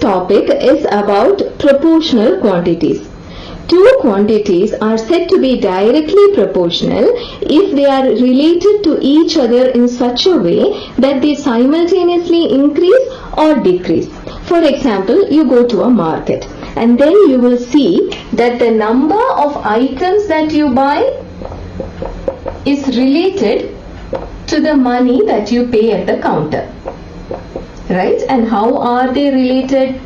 topic is about proportional quantities. Two quantities are said to be directly proportional if they are related to each other in such a way that they simultaneously increase or decrease. For example, you go to a market and then you will see that the number of items that you buy is related to the money that you pay at the counter. Right? And how are they related?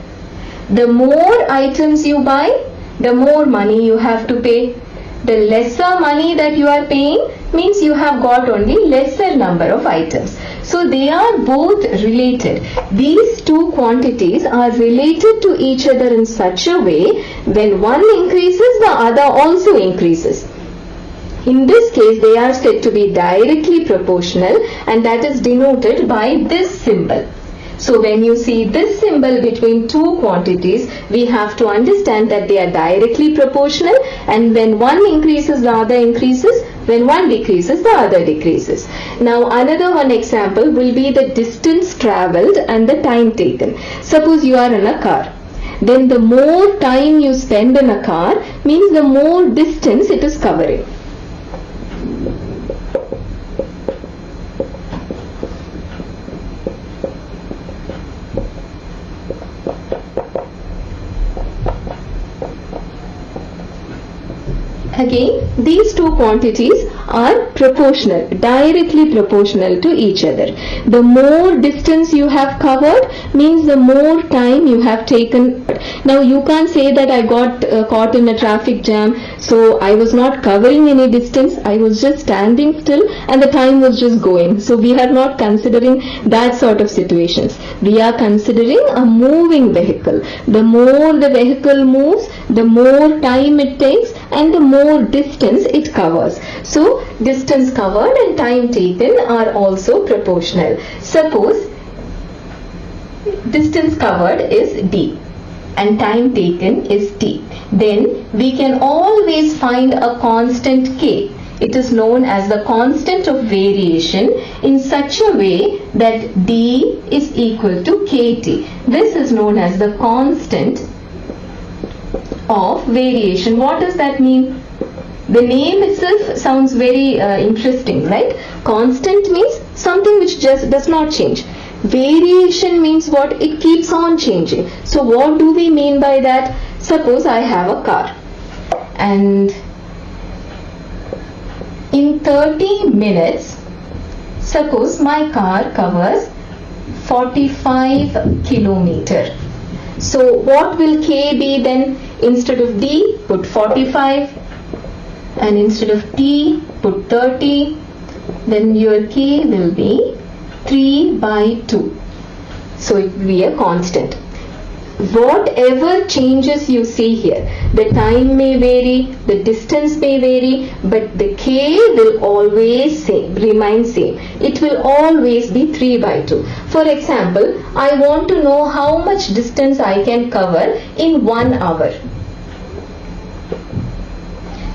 The more items you buy, the more money you have to pay. The lesser money that you are paying means you have got only lesser number of items. So they are both related. These two quantities are related to each other in such a way when one increases, the other also increases. In this case, they are said to be directly proportional, and that is denoted by this symbol. So when you see this symbol between two quantities, we have to understand that they are directly proportional, and when one increases, the other increases. When one decreases, the other decreases. Now another one example will be the distance travelled and the time taken. Suppose you are in a car. Then the more time you spend in a car means the more distance it is covering. Again, these two quantities are proportional, directly proportional to each other. The more distance you have covered means the more time you have taken. Now you can't say that I got caught in a traffic jam, so I was not covering any distance, I was just standing still and the time was just going. So we are not considering that sort of situations. We are considering a moving vehicle. The more the vehicle moves, the more time it takes and the more distance it covers. So distance covered and time taken are also proportional. Suppose distance covered is d and time taken is t. Then we can always find a constant k. It is known as the constant of variation in such a way that d is equal to kt. This is known as the constant of variation. What does that mean? The name itself sounds very interesting, right? Constant means something which just does not change. Variation means what? It keeps on changing. So what do we mean by that? Suppose I have a car and in 30 minutes, suppose my car covers 45 kilometers. So what will k be then? Instead of d, put 45, and instead of t, put 30. Then your k will be 3 by 2. So it will be a constant. Whatever changes you see here, the time may vary, the distance may vary, but the k will always remain same. It will always be 3 by 2. For example, I want to know how much distance I can cover in 1 hour.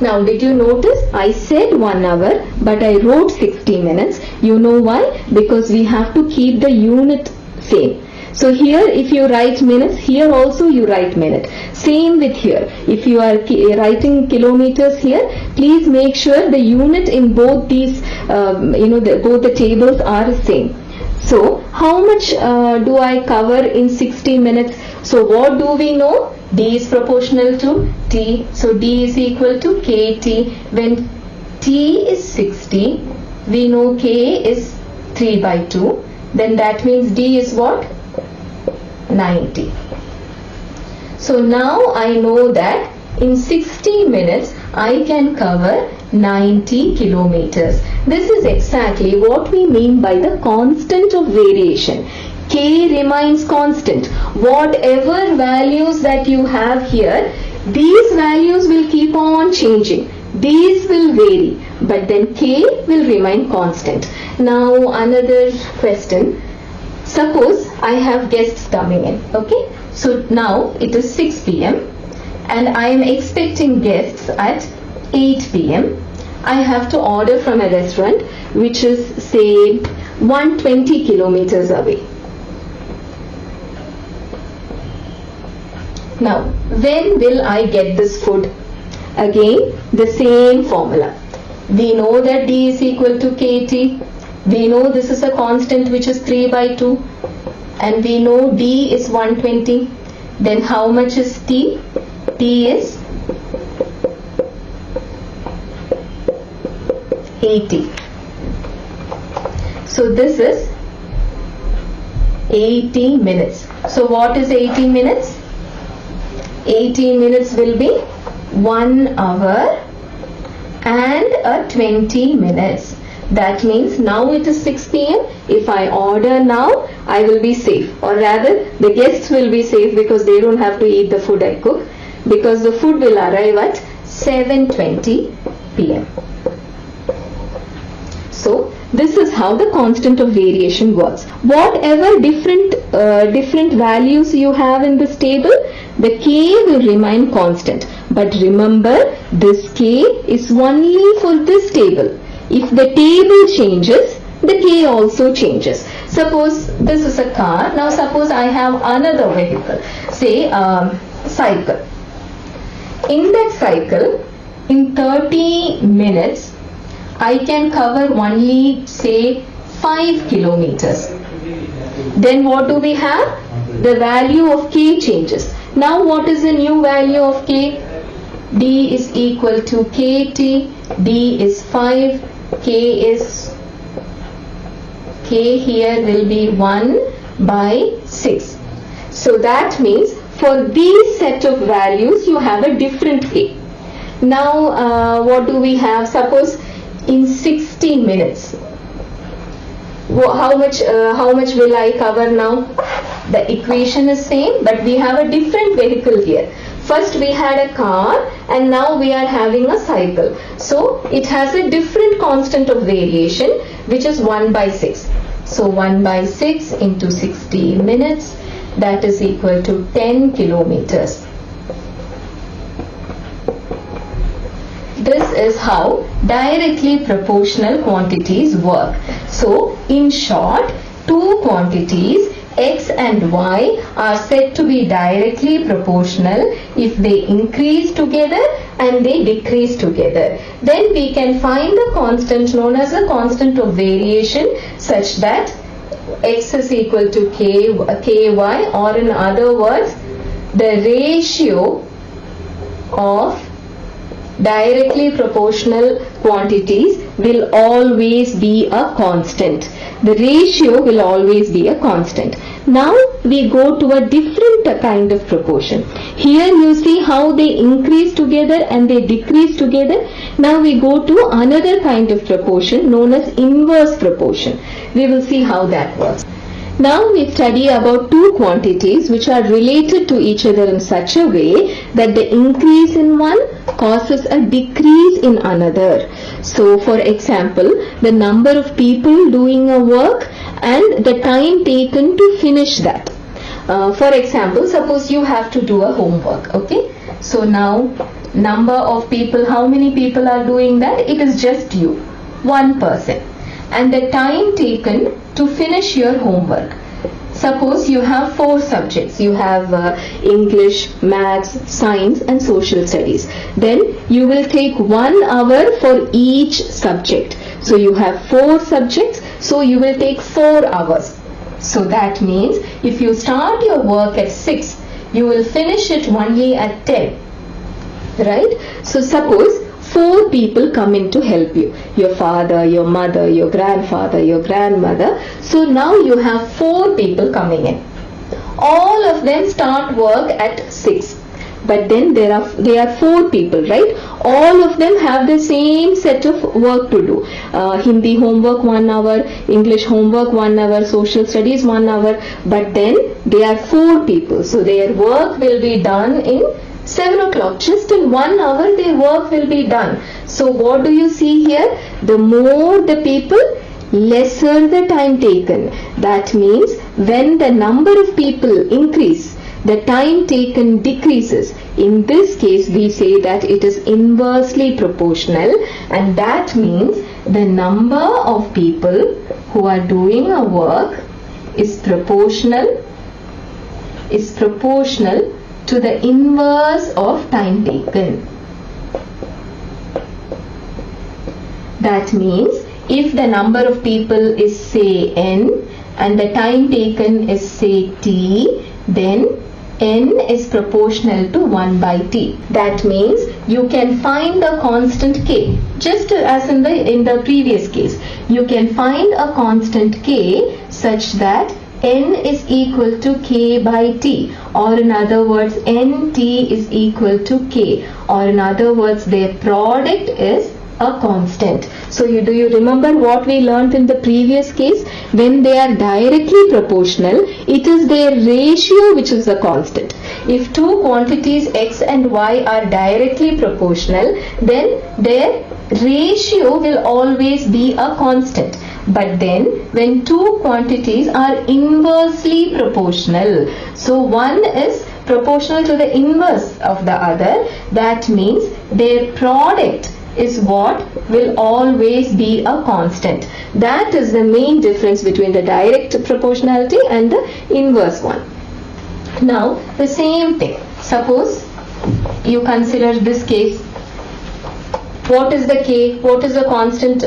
Now did you notice I said 1 hour but I wrote 60 minutes. You know why? Because we have to keep the unit same. So here if you write minutes, here also you write minute. Same with here. If you are writing kilometers here, please make sure the unit in both these, both the tables are same. So how much do I cover in 60 minutes? So what do we know? D is proportional to T. So D is equal to KT. When T is 60, we know K is 3 by 2. Then that means D is what? 90. So now I know that in 60 minutes I can cover 90 kilometers. This is exactly what we mean by the constant of variation. K remains constant. Whatever values that you have here, these values will keep on changing. These will vary, but then K will remain constant. Now another question. Suppose I have guests coming in, okay? So now it is 6 p.m. and I am expecting guests at 8 p.m. I have to order from a restaurant which is say 120 kilometers away. Now, when will I get this food? Again, the same formula. We know that D is equal to KT. We know this is a constant which is 3 by 2. And we know D is 120. Then how much is T? T is 80. So this is 80 minutes. So what is 80 minutes? 80 minutes will be 1 hour and 20 minutes. That means now it is 6 p.m. If I order now, I will be safe, or rather the guests will be safe because they don't have to eat the food I cook, because the food will arrive at 7:20 p.m. So this is how the constant of variation works. Whatever different values you have in this table, the k will remain constant. But remember, this k is only for this table. If the table changes, the k also changes. Suppose this is a car. Now suppose I have another vehicle, say cycle. In that cycle, in 30 minutes, I can cover only say 5 kilometers. Then what do we have? The value of k changes. Now what is the new value of k? D is equal to kt. D is 5. K here will be 1 by 6. So that means for these set of values you have a different k. Now what do we have? Suppose in 60 minutes, how much will I cover now? The equation is same, but we have a different vehicle here. First we had a car and now we are having a cycle. So it has a different constant of variation, which is 1 by 6. So 1 by 6 into 60 minutes, that is equal to 10 kilometers. This is how directly proportional quantities work. So in short, two quantities x and y are said to be directly proportional if they increase together and they decrease together. Then we can find the constant known as the constant of variation such that x is equal to ky, or in other words, the ratio of directly proportional quantities will always be a constant. The ratio will always be a constant. Now we go to a different kind of proportion. Here you see how they increase together and they decrease together. Now we go to another kind of proportion known as inverse proportion. We will see how that works. Now we study about two quantities which are related to each other in such a way that the increase in one causes a decrease in another. So for example, the number of people doing a work and the time taken to finish that. For example, suppose you have to do a homework, okay? So now number of people, how many people are doing that? It is just you, one person. And the time taken to finish your homework. Suppose you have 4 subjects. You have English, Maths, Science and Social Studies. Then you will take 1 hour for each subject. So you have 4 subjects. So you will take 4 hours. So that means if you start your work at 6, you will finish it only at 10. Right? So suppose 4 people come in to help you. Your father, your mother, your grandfather, your grandmother. So now you have 4 people coming in. All of them start work at 6. But then there are 4 people, right? All of them have the same set of work to do. Hindi homework 1 hour, English homework 1 hour, Social Studies 1 hour. But then there are 4 people. So their work will be done in 7 o'clock. Just in 1 hour their work will be done. So what do you see here? The more the people, lesser the time taken. That means when the number of people increase, the time taken decreases. In this case we say that it is inversely proportional, and that means the number of people who are doing a work is proportional to the inverse of time taken. That means if the number of people is say n and the time taken is say t, then n is proportional to 1 by t. That means you can find a constant k, just as in the previous case. You can find a constant k such that n is equal to k by t, or in other words nt is equal to k, or in other words their product is a constant. So do you remember what we learnt in the previous case? When they are directly proportional, it is their ratio which is the constant. If two quantities x and y are directly proportional, then their ratio will always be a constant. But then when two quantities are inversely proportional, so one is proportional to the inverse of the other, that means their product is what will always be a constant. That is the main difference between the direct proportionality and the inverse one. Now the same thing, suppose you consider this case. What is the k? What is the constant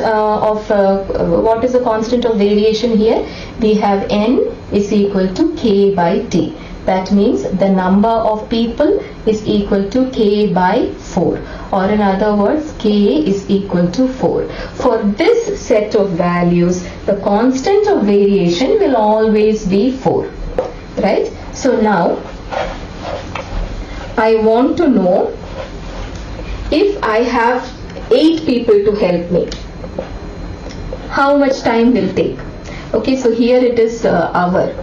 of variation here? We have n is equal to k by t. That means the number of people is equal to k by 4, or in other words k is equal to 4. For this set of values, the constant of variation will always be 4, right? So now I want to know if I have 8 people to help me, how much time will take? Okay, so here it is hour.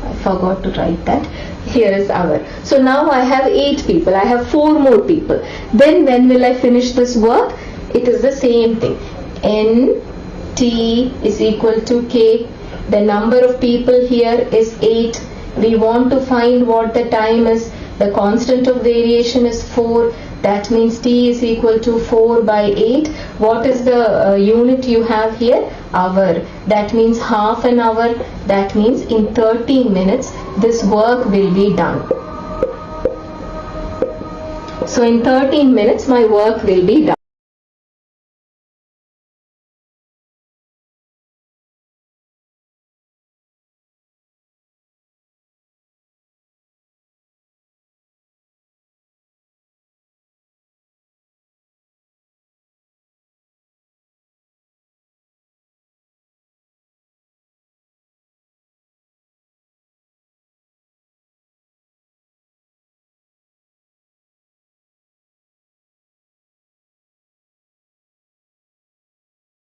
I forgot to write that. Here is hour. So now I have 8 people. I have 4 more people. Then when will I finish this work? It is the same thing. N T is equal to K. The number of people here is 8. We want to find what the time is. The constant of variation is 4. That means T is equal to 4 by 8. What is the unit you have here? Hour. That means half an hour. That means in 30 minutes this work will be done. So in 13 minutes my work will be done.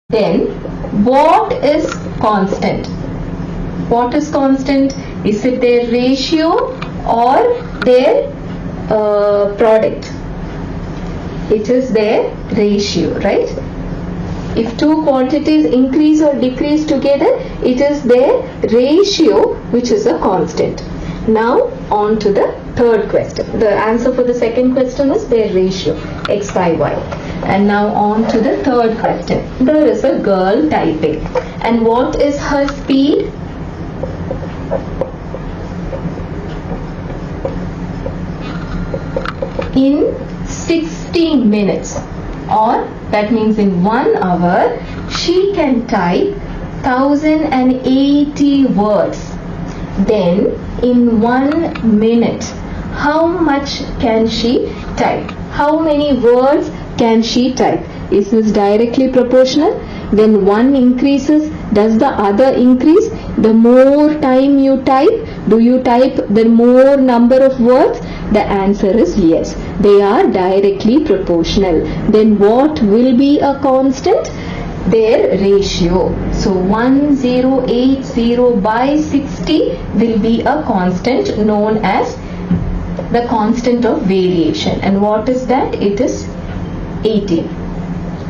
Then what is constant? What is constant? Is it their ratio or their product? It is their ratio, right? If two quantities increase or decrease together, it is their ratio which is a constant. Now on to the third question. The answer for the second question is their ratio, x by y. And now on to the third question. There is a girl typing. And what is her speed? In 60 minutes, or that means in 1 hour, she can type 1080 words. Then in 1 minute, how much can she type? How many words can she type? Is this directly proportional? When one increases, does the other increase? The more time you type, do you type the more number of words? The answer is yes. They are directly proportional. Then what will be a constant? Their ratio. So 1080 by 60 will be a constant known as the constant of variation. And what is that? It is 18.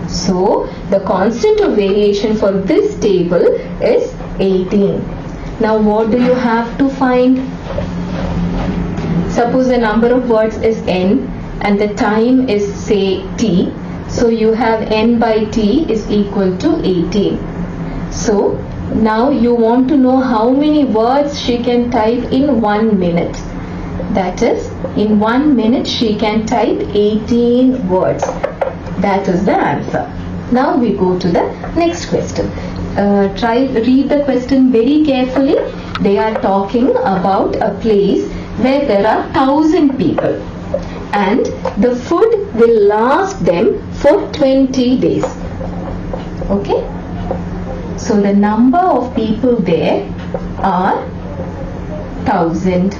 So the constant of variation for this table is 18. Now what do you have to find? Suppose the number of words is n and the time is say t. So you have n by t is equal to 18. So now you want to know how many words she can type in 1 minute. That is, in 1 minute she can type 18 words. That is the answer. Now we go to the next question. Read the question very carefully. They are talking about a place where there are 1,000 people and the food will last them for 20 days. Okay? So the number of people there are 1,000.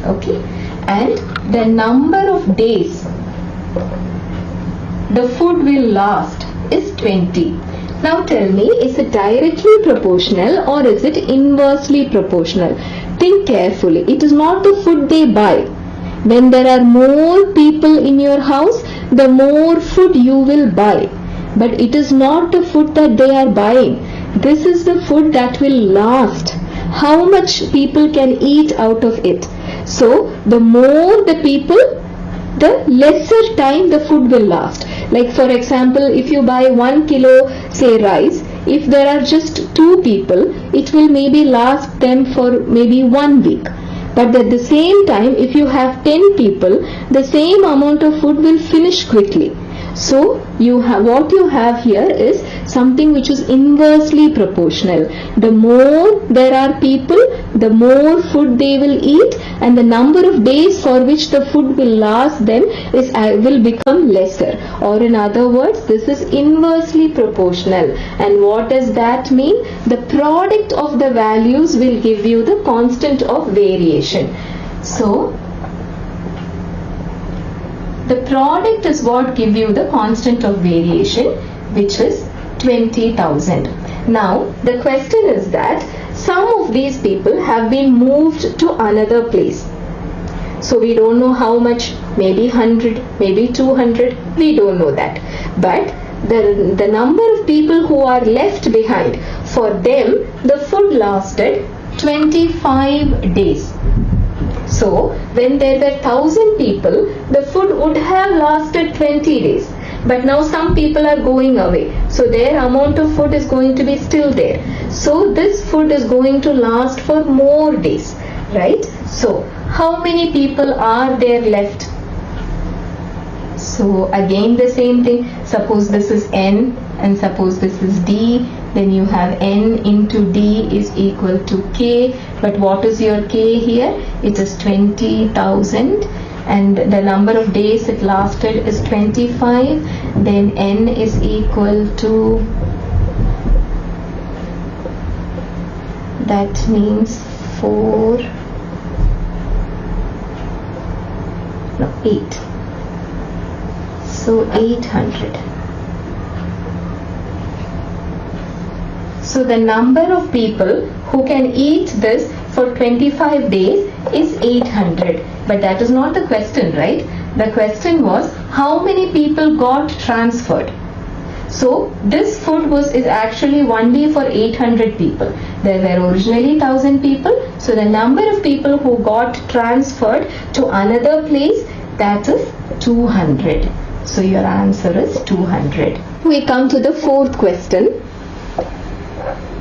Okay? And the number of days the food will last is 20. Now tell me, is it directly proportional or is it inversely proportional? Think carefully. It is not the food they buy. When there are more people in your house, the more food you will buy. But it is not the food that they are buying. This is the food that will last. How much people can eat out of it? So, the more the people, the lesser time the food will last. Like for example, if you buy 1 kilo, say rice, if there are just 2 people, it will maybe last them for maybe 1 week. But at the same time, if you have 10 people, the same amount of food will finish quickly. So what you have here is something which is inversely proportional. The more there are people, the more food they will eat, and the number of days for which the food will last them will become lesser. Or in other words, this is inversely proportional. And what does that mean? The product of the values will give you the constant of variation. So the product is what gives you the constant of variation, which is 20,000. Now, the question is that some of these people have been moved to another place. So, we don't know how much, maybe 100, maybe 200, we don't know that. But the number of people who are left behind, for them, the food lasted 25 days. So, when there were 1,000 people, the food would have lasted 20 days. But now some people are going away. So, their amount of food is going to be still there. So, this food is going to last for more days. Right? So, how many people are there left? So, again the same thing. Suppose this is N and suppose this is D. Then you have N into D is equal to K. But what is your K here? It is 20,000. And the number of days it lasted is 25. Then N is equal to, that means 8. So 800. So the number of people who can eat this for 25 days is 800. But that is not the question, right? The question was how many people got transferred. So this food is actually only for 800 people. There were originally 1,000 people. So the number of people who got transferred to another place, that is 200. So your answer is 200. We come to the fourth question.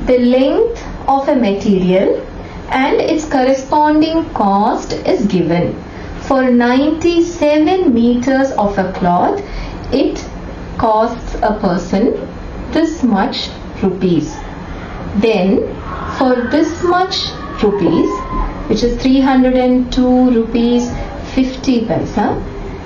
The length of a material and its corresponding cost is given. For 97 meters of a cloth, it costs a person this much rupees. Then for this much rupees, which is 302 rupees 50 paisa,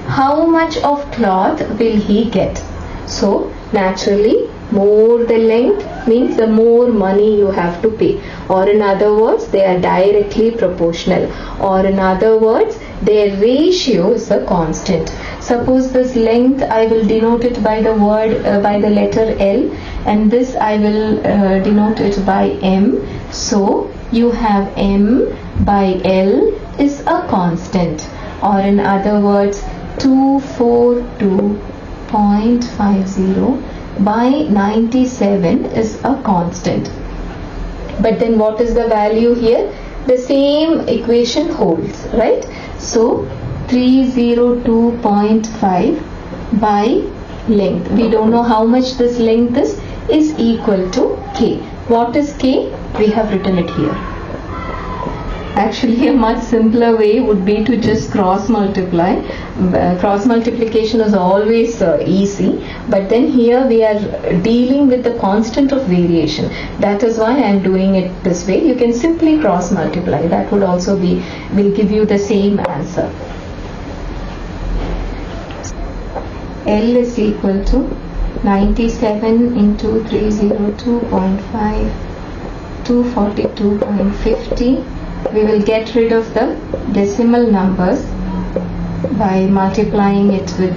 how much of cloth will he get? So naturally, more the length means the more money you have to pay, or in other words, they are directly proportional, or in other words, their ratio is a constant. Suppose this length I will denote it by the letter L, and this I will denote it by M. So you have M by L is a constant, or in other words, 242.50 by 97 is a constant. But then what is the value here? The same equation holds, right? So 302.5 by length. We don't know how much this length is equal to K. What is K? We have written it here. Actually, a much simpler way would be to just cross multiply. Cross multiplication is always easy, but then here we are dealing with the constant of variation. That is why I am doing it this way. You can simply cross multiply. That would also will give you the same answer. L is equal to 97 into 302.5, 242.50. We will get rid of the decimal numbers by multiplying it with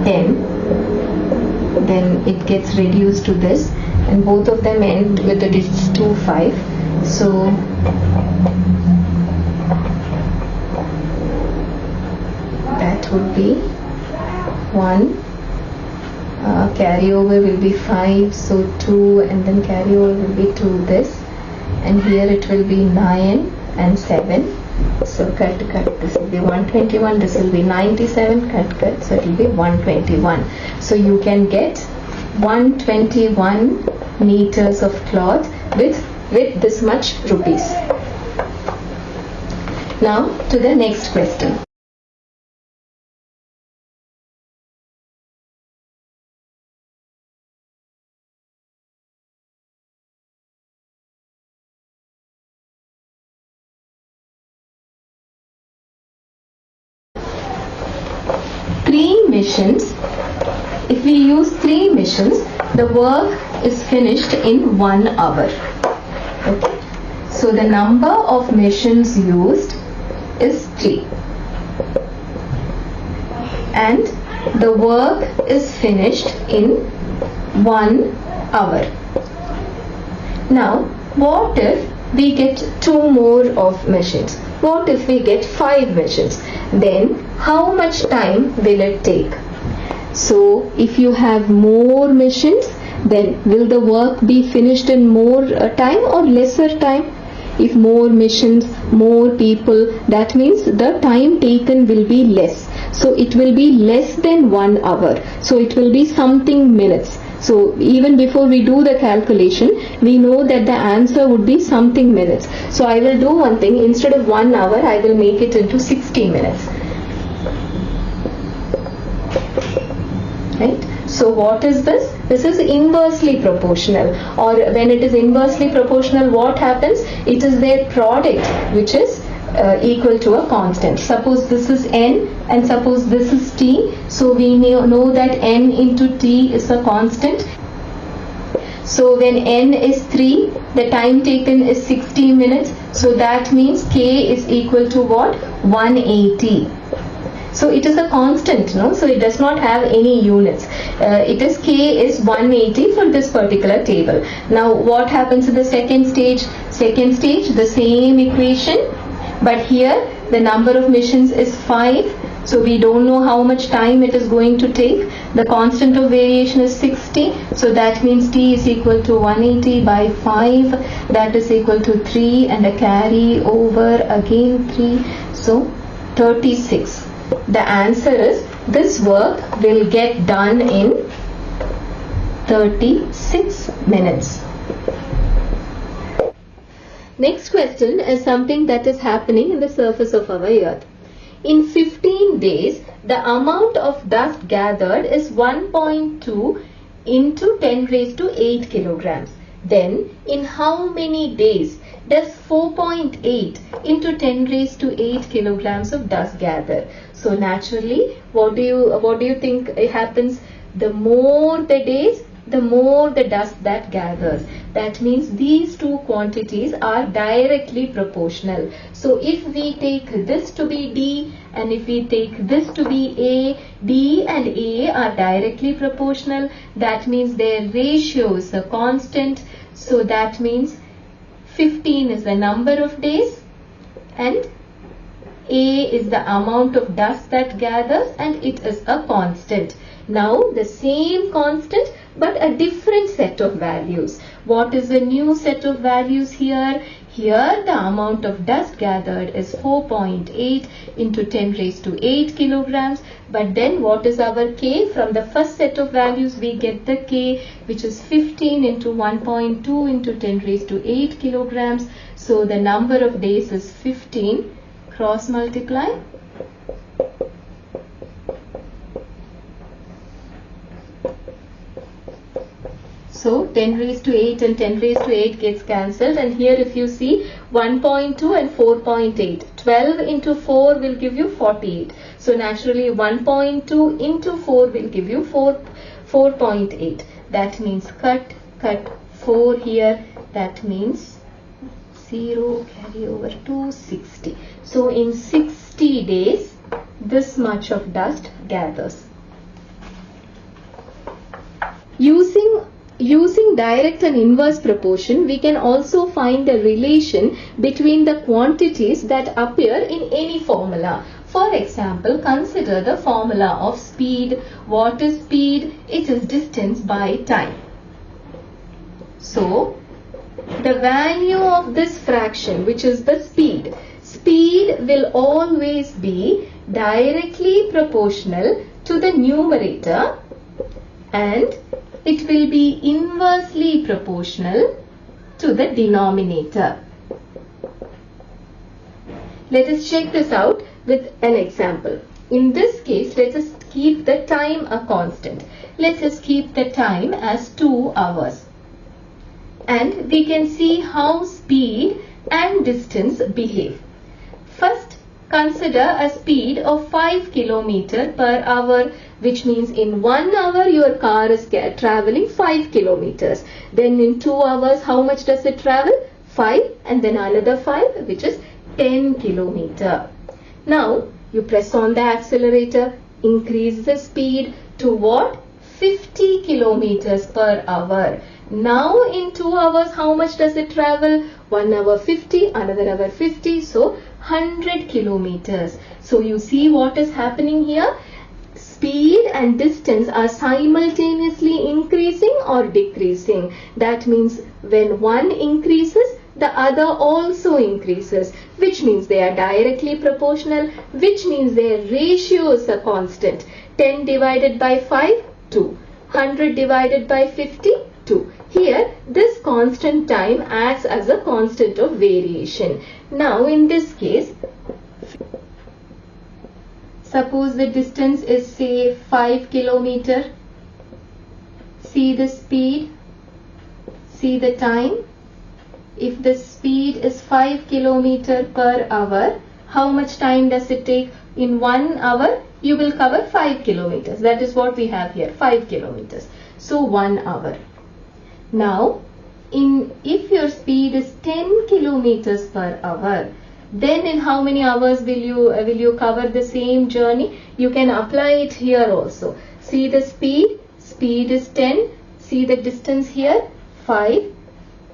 10. Then it gets reduced to this, and both of them end with the digits 25. So that would be 1. Carryover will be 5, so 2, and then carryover will be 2 this, and here it will be 9 and 7. So cut, this will be 121, this will be 97, cut, so it will be 121. So you can get 121 meters of cloth with this much rupees. Now to the next question. If we use 3 missions, the work is finished in 1 hour. Okay. So the number of missions used is 3, and the work is finished in 1 hour. Now, what if we get 2 more of missions? What if we get 5 missions? Then how much time will it take? So if you have more missions, then will the work be finished in more time or lesser time? If more missions, more people, that means the time taken will be less. So it will be less than 1 hour. So it will be something minutes. So even before we do the calculation, we know that the answer would be something minutes. So I will do one thing. Instead of 1 hour, I will make it into 60 minutes. Right? So what is this? This is inversely proportional. Or when it is inversely proportional, what happens? It is their product which is equal to a constant. Suppose this is n and suppose this is t. So we know that n into t is a constant. So when n is 3, the time taken is 60 minutes. So that means k is equal to what? 180. So it is a constant, no? So it does not have any units. It is k is 180 for this particular table. Now what happens in the second stage? Second stage, the same equation, but here the number of missions is 5. So we don't know how much time it is going to take. The constant of variation is 60. So that means t is equal to 180 by 5. That is equal to 3, and a carry over again 3. So 36. The answer is this work will get done in 36 minutes. Next question is something that is happening in the surface of our earth. In 15 days, the amount of dust gathered is 1.2 into 10 raised to 8 kilograms. Then, in how many days does 4.8 into 10 raised to 8 kilograms of dust gather? So naturally, what do you think happens? The more the days, the more the dust that gathers. That means these two quantities are directly proportional. So if we take this to be D and if we take this to be A, D and A are directly proportional. That means their ratio is a constant. So that means 15 is the number of days and A is the amount of dust that gathers, and it is a constant. Now the same constant but a different set of values. What is the new set of values here? Here the amount of dust gathered is 4.8 into 10 raised to 8 kilograms. But then what is our K? From the first set of values we get the K, which is 15 into 1.2 into 10 raised to 8 kilograms. So the number of days is 15. Cross multiply. So 10 raised to 8 and 10 raised to 8 gets cancelled, and here if you see 1.2 and 4.8, 12 into 4 will give you 48. So naturally 1.2 into 4 will give you 4.8. That means cut 4 here. That means 0 carry over to 60. So in 60 days this much of dust gathers. Using direct and inverse proportion, we can also find the relation between the quantities that appear in any formula. For example, consider the formula of speed. What is speed? It is distance by time. So, the value of this fraction, which is the speed will always be directly proportional to the numerator, and it will be inversely proportional to the denominator. Let us check this out with an example. In this case, let us keep the time a constant. Let us keep the time as 2 hours. And we can see how speed and distance behave. First, consider a speed of 5 km per hour, which means in 1 hour your car is traveling 5 kilometers. Then in 2 hours, how much does it travel? 5, and then another 5, which is 10 kilometer. Now, you press on the accelerator, increase the speed to what? 50 kilometers per hour. Now in 2 hours, how much does it travel? 1 hour 50, another hour 50, so 100 kilometers. So you see what is happening here? Speed and distance are simultaneously increasing or decreasing. That means when one increases, the other also increases, which means they are directly proportional, which means their ratio is a constant. 10 divided by 5, 2. 100 divided by 50, 2. Here, this constant time acts as a constant of variation. Now, in this case, suppose the distance is say 5 kilometer. See the speed, see the time. If the speed is 5 kilometer per hour, how much time does it take? In 1 hour, you will cover 5 kilometers. That is what we have here, 5 kilometers. So 1 hour. Now, if your speed is 10 kilometers per hour, then in how many hours will you cover the same journey? You can apply it here also. See the speed is 10. See the distance here, 5.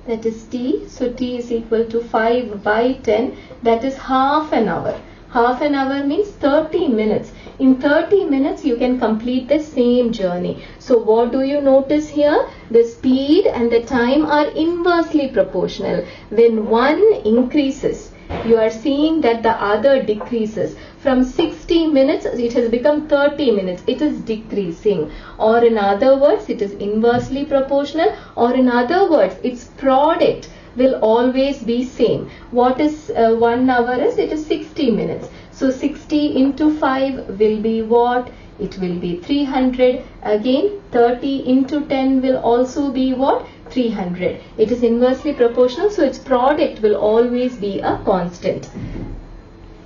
That is t. So t is equal to 5 by 10. That is half an hour. Half an hour means 30 minutes. In 30 minutes, you can complete the same journey. So what do you notice here? The speed and the time are inversely proportional. When one increases, you are seeing that the other decreases. From 60 minutes, it has become 30 minutes. It is decreasing. Or in other words, it is inversely proportional. Or in other words, its product will always be same. What is 1 hour is? It is 60 minutes. So 60 into 5 will be what? It will be 300. Again 30 into 10 will also be what? 300. It is inversely proportional, so its product will always be a constant.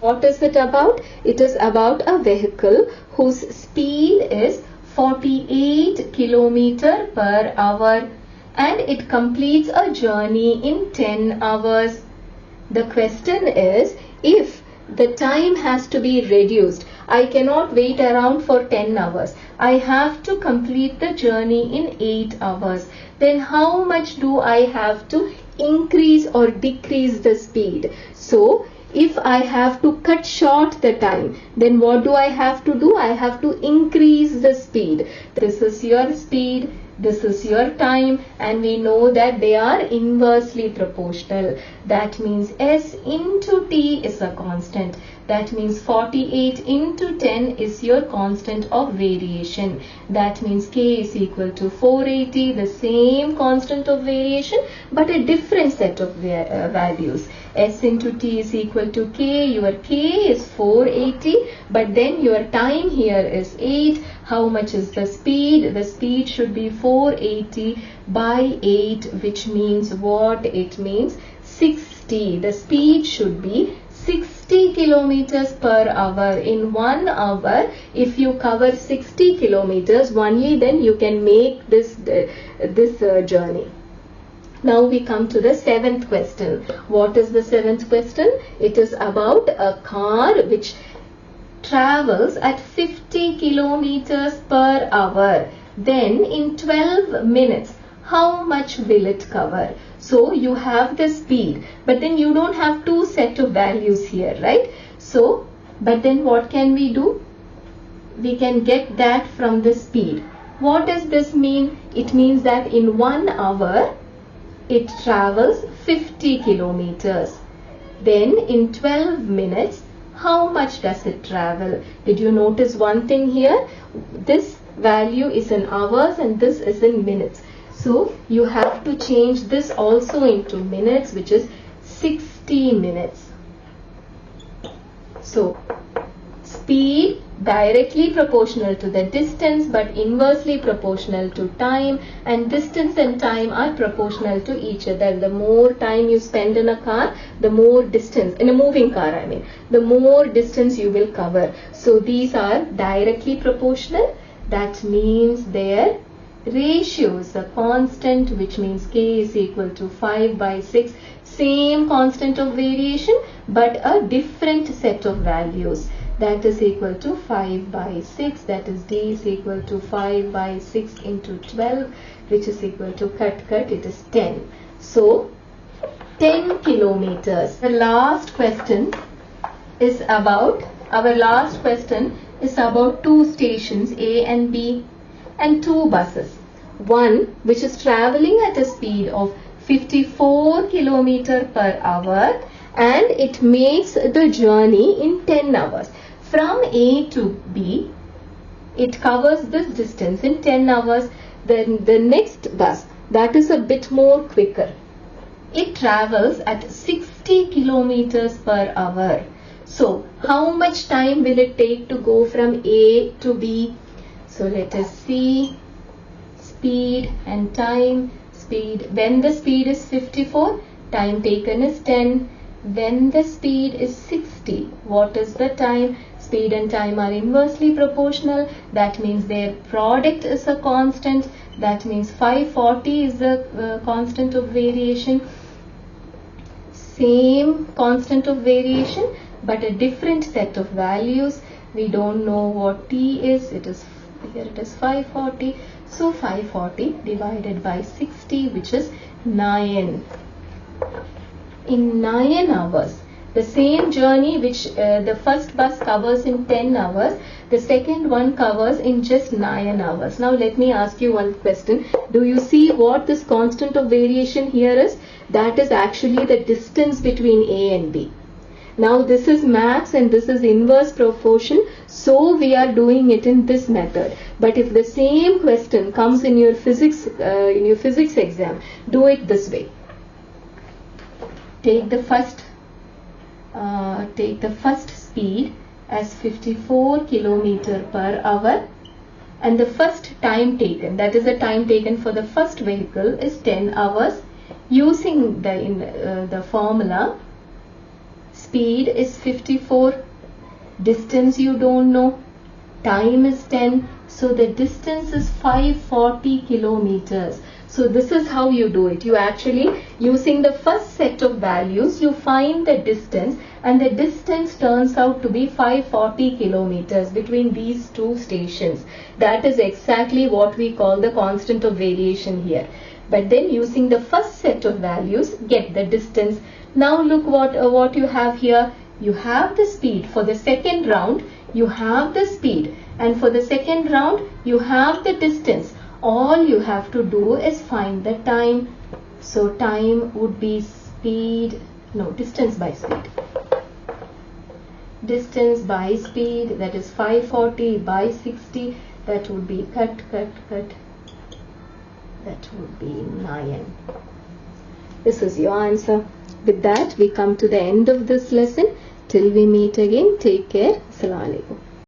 What is it about? It is about a vehicle whose speed is 48 kilometer per hour and it completes a journey in 10 hours. The question is, if the time has to be reduced, I cannot wait around for 10 hours. I have to complete the journey in 8 hours. Then how much do I have to increase or decrease the speed? So, if I have to cut short the time, then what do I have to do? I have to increase the speed. This is your speed. this is your time, and we know that they are inversely proportional. That means S into T is a constant. That means 48 into 10 is your constant of variation. That means K is equal to 480, the same constant of variation but a different set of values. S into T is equal to K. Your K is 480, but then your time here is 8. How much is the speed? The speed should be 480 by 8, which means what? It means 60. The speed should be 60 kilometers per hour. In 1 hour, if you cover 60 kilometers, only then you can make this journey. Now we come to the 7th question. What is the 7th question? It is about a car which travels at 50 kilometers per hour. Then in 12 minutes, how much will it cover? So you have the speed, but then you don't have two set of values here, right? So, but then what can we do? We can get that from the speed. What does this mean? It means that in 1 hour, it travels 50 kilometers. Then in 12 minutes, how much does it travel? Did you notice one thing here? This value is in hours and this is in minutes. So you have to change this also into minutes, which is 60 minutes. So speed directly proportional to the distance but inversely proportional to time, and distance and time are proportional to each other. The more time you spend in a car, the more distance, in a moving car I mean, the more distance you will cover. So these are directly proportional. That means their ratio is a constant, which means K is equal to 5 by 6. Same constant of variation but a different set of values. That is equal to 5 by 6. That is D is equal to 5 by 6 into 12, which is equal to it is 10. So 10 kilometers. The last question is about, our last question is about two stations A and B and two buses. One which is traveling at a speed of 54 kilometers per hour and it makes the journey in 10 hours. From A to B, it covers this distance in 10 hours. Then the next bus, that is a bit more quicker. It travels at 60 kilometers per hour. So how much time will it take to go from A to B? So let us see speed and time. Speed, when the speed is 54, time taken is 10. When the speed is 60, what is the time? Speed and time are inversely proportional. That means their product is a constant. That means 540 is the constant of variation. Same constant of variation but a different set of values. We don't know what T is. It is here, it is 540. So 540 divided by 60, which is 9. In 9 hours, the same journey which the first bus covers in 10 hours, the second one covers in just 9 hours. Now let me ask you one question. Do you see what this constant of variation here is? That is actually the distance between A and B. Now this is maths and this is inverse proportion, so we are doing it in this method. But if the same question comes in your physics exam, do it this way. Take the first speed as 54 kilometer per hour and the first time taken, that is the time taken for the first vehicle, is 10 hours. Using the formula, speed is 54, distance you don't know, time is 10, so the distance is 540 kilometers. So this is how you do it. You actually, using the first set of values, you find the distance and the distance turns out to be 540 kilometers between these two stations. That is exactly what we call the constant of variation here. But then using the first set of values, get the distance. Now look what you have here. You have the speed. For the second round, you have the speed. And for the second round, you have the distance. all you have to do is find the time. So time would be distance by speed. Distance by speed, that is 540 by 60, that would be cut. That would be 9. This is your answer. With that, we come to the end of this lesson. Till we meet again, take care. Assalamu alaikum.